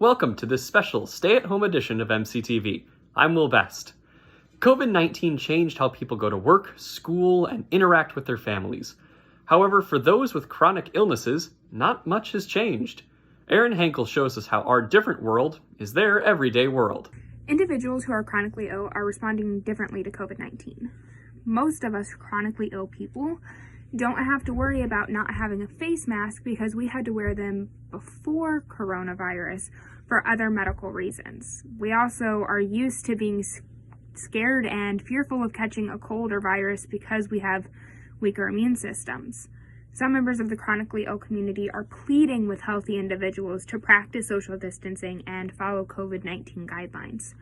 Welcome to this special stay-at-home edition of MCTV. I'm Will Best. COVID-19 changed how people go to work, school, and interact with their families. However, for those with chronic illnesses, not much has changed. Erin Hankel shows us how our different world is their everyday world. Individuals who are chronically ill are responding differently to COVID-19. Most of us chronically ill people don't have to worry about not having a face mask because we had to wear them before coronavirus for other medical reasons. We also are used to being scared and fearful of catching a cold or virus because we have weaker immune systems. Some members of the chronically ill community are pleading with healthy individuals to practice social distancing and follow COVID-19 guidelines.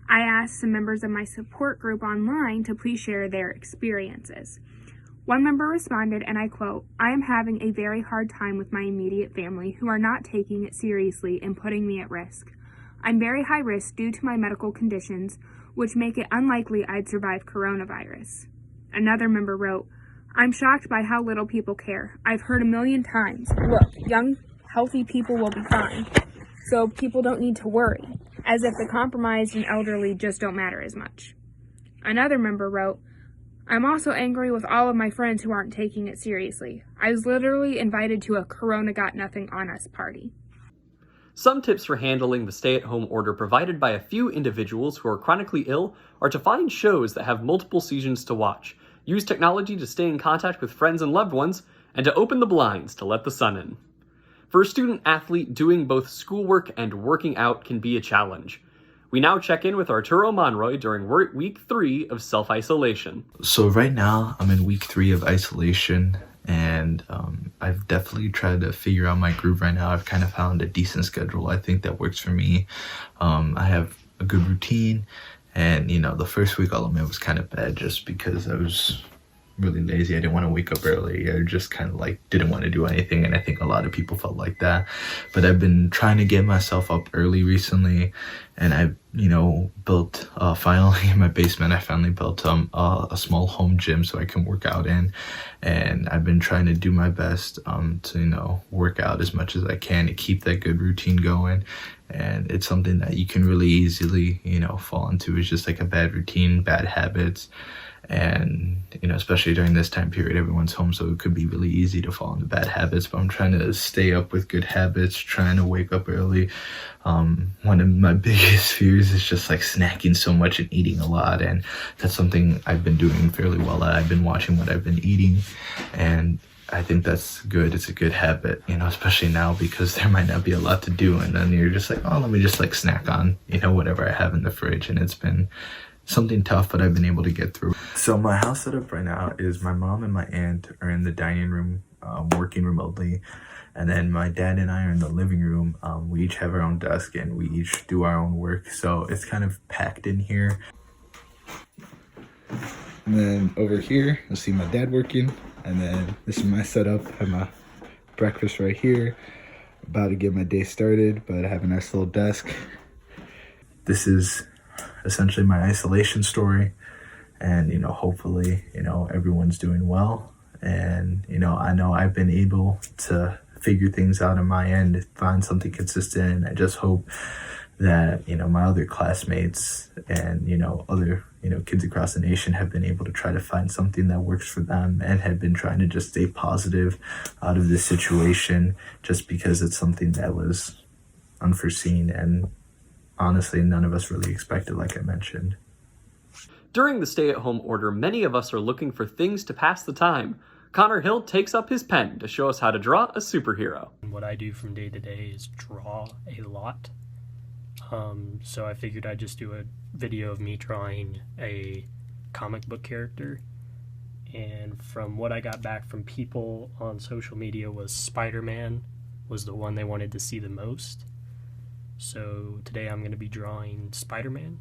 I asked some members of my support group online to please share their experiences. One member responded, and I quote, "I am having a very hard time with my immediate family who are not taking it seriously and putting me at risk. I'm very high risk due to my medical conditions, which make it unlikely I'd survive coronavirus." Another member wrote, "I'm shocked by how little people care. I've heard a million times, look, young, healthy people will be fine, so people don't need to worry, as if the compromised and elderly just don't matter as much." Another member wrote, "I'm also angry with all of my friends who aren't taking it seriously. I was literally invited to a Corona Got Nothing on Us party." Some tips for handling the stay-at-home order provided by a few individuals who are chronically ill are to find shows that have multiple seasons to watch, use technology to stay in contact with friends and loved ones, and to open the blinds to let the sun in. For a student athlete, doing both schoolwork and working out can be a challenge. We now check in with Arturo Monroy during week 3 of self-isolation. So right now, I'm in week 3 of isolation, and I've definitely tried to figure out my groove right now. I've kind of found a decent schedule I think that works for me. I have a good routine, and the first week I'll admit was kind of bad just because I was really lazy. I didn't want to wake up early. I just kind of didn't want to do anything, and I think a lot of people felt like that. But I've been trying to get myself up early recently, and I've built finally in my basement. I finally built a small home gym so I can work out in, and I've been trying to do my best to work out as much as I can to keep that good routine going. And it's something that you can really easily fall into. It's just like a bad routine, bad habits. And especially during this time period, everyone's home, so it could be really easy to fall into bad habits. But I'm trying to stay up with good habits, trying to wake up early. One of my biggest fears is just snacking so much and eating a lot, and that's something I've been doing fairly well at. I've been watching what I've been eating, and I think that's good. It's a good habit, especially now because there might not be a lot to do, and then you're just oh, let me just snack on whatever I have in the fridge. And it's been something tough, but I've been able to get through. So my house setup right now is my mom and my aunt are in the dining room working remotely, and then my dad and I are in the living room. We each have our own desk and we each do our own work, so it's kind of packed in here. And then over here you'll see my dad working, and then this is my setup. I have my breakfast right here, about to get my day started, but I have a nice little desk. This is essentially my isolation story, and hopefully everyone's doing well, and I know I've been able to figure things out on my end, find something consistent, and I just hope that my other classmates and other kids across the nation have been able to try to find something that works for them, and have been trying to just stay positive out of this situation, just because it's something that was unforeseen and honestly none of us really expected, like I mentioned. During the stay-at-home order, many of us are looking for things to pass the time. Connor Hill takes up his pen to show us how to draw a superhero. What I do from day to day is draw a lot. So I figured I'd just do a video of me drawing a comic book character. And from what I got back from people on social media was Spider-Man was the one they wanted to see the most. So today I'm going to be drawing Spider-Man.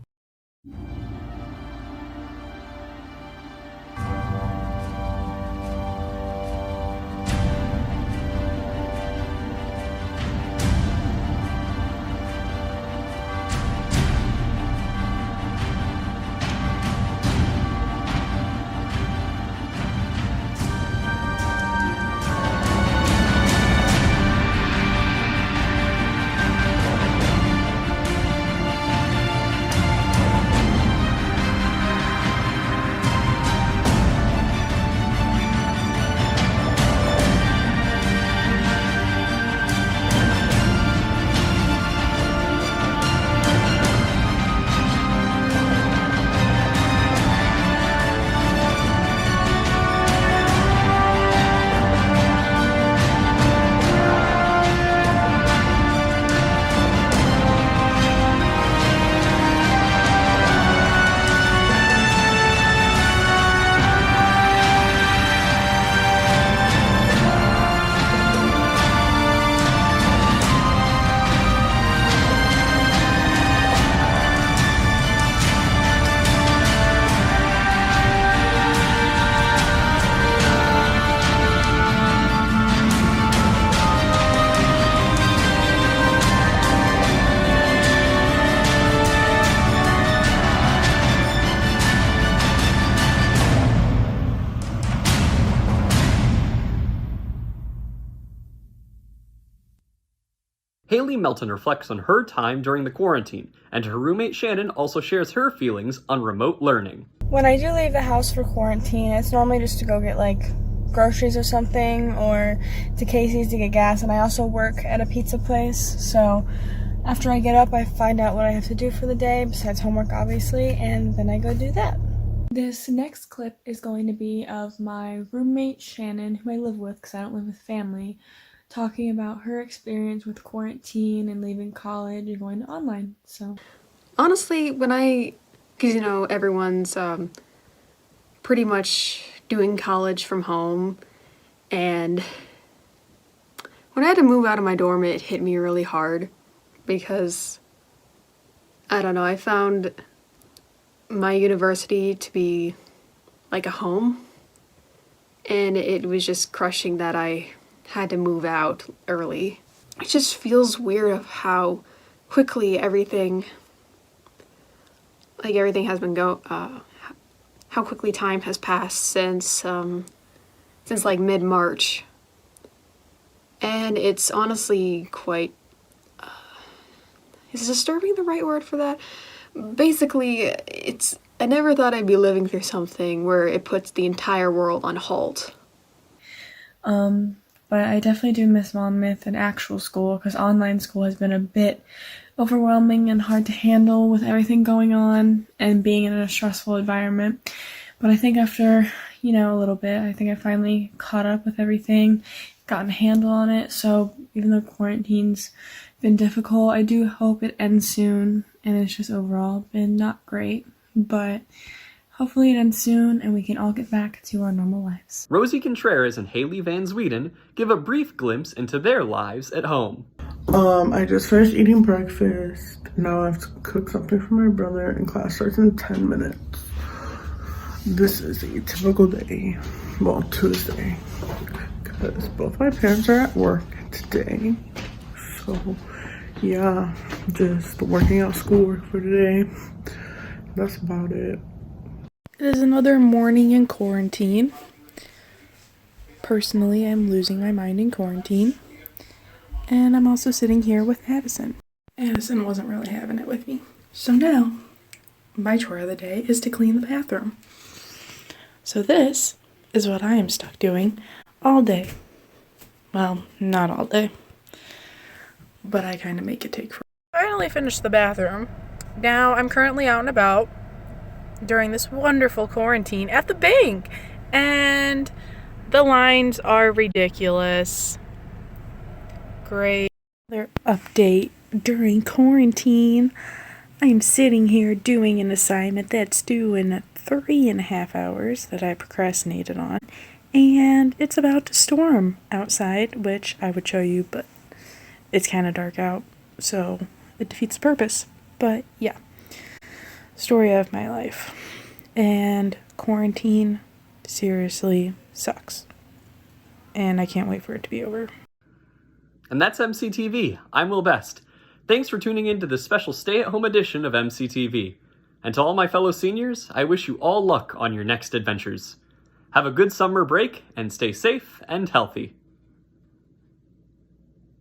Haley Melton reflects on her time during the quarantine, and her roommate Shannon also shares her feelings on remote learning. When I do leave the house for quarantine, it's normally just to go get groceries or something, or to Casey's to get gas, and I also work at a pizza place, so after I get up I find out what I have to do for the day, besides homework obviously, and then I go do that. This next clip is going to be of my roommate Shannon, who I live with because I don't live with family, talking about her experience with quarantine and leaving college and going to online. So honestly, because everyone's pretty much doing college from home, and when I had to move out of my dorm, it hit me really hard because I don't know, I found my university to be like a home, and it was just crushing that I had to move out early. It just feels weird of how quickly everything has been how quickly time has passed since mid-March. And it's honestly quite, is disturbing the right word for that? Basically, I never thought I'd be living through something where it puts the entire world on halt. But I definitely do miss Monmouth and actual school, because online school has been a bit overwhelming and hard to handle with everything going on and being in a stressful environment. But I think after, a little bit, I think I finally caught up with everything, gotten a handle on it. So even though quarantine's been difficult, I do hope it ends soon, and it's just overall been not great. But hopefully it ends soon and we can all get back to our normal lives. Rosie Contreras and Haley Van Zweden give a brief glimpse into their lives at home. I just finished eating breakfast. Now I have to cook something for my brother, and class starts in 10 minutes. This is a typical day, well, Tuesday, because both my parents are at work today. So, yeah, just working out schoolwork for today. That's about it. It is another morning in quarantine. Personally, I'm losing my mind in quarantine. And I'm also sitting here with Addison. Addison wasn't really having it with me. So now, my chore of the day is to clean the bathroom. So this is what I am stuck doing all day. Well, not all day. But I kind of make it take forever. Finally finished the bathroom. Now I'm currently out and about during this wonderful quarantine at the bank. And the lines are ridiculous. Great. Another update during quarantine. I'm sitting here doing an assignment that's due in 3.5 hours that I procrastinated on. And it's about to storm outside, which I would show you, but it's kind of dark out, so it defeats the purpose. But yeah, story of my life. And quarantine seriously sucks. And I can't wait for it to be over. And that's MCTV. I'm Will Best. Thanks for tuning in to this special stay-at-home edition of MCTV. And to all my fellow seniors, I wish you all luck on your next adventures. Have a good summer break and stay safe and healthy.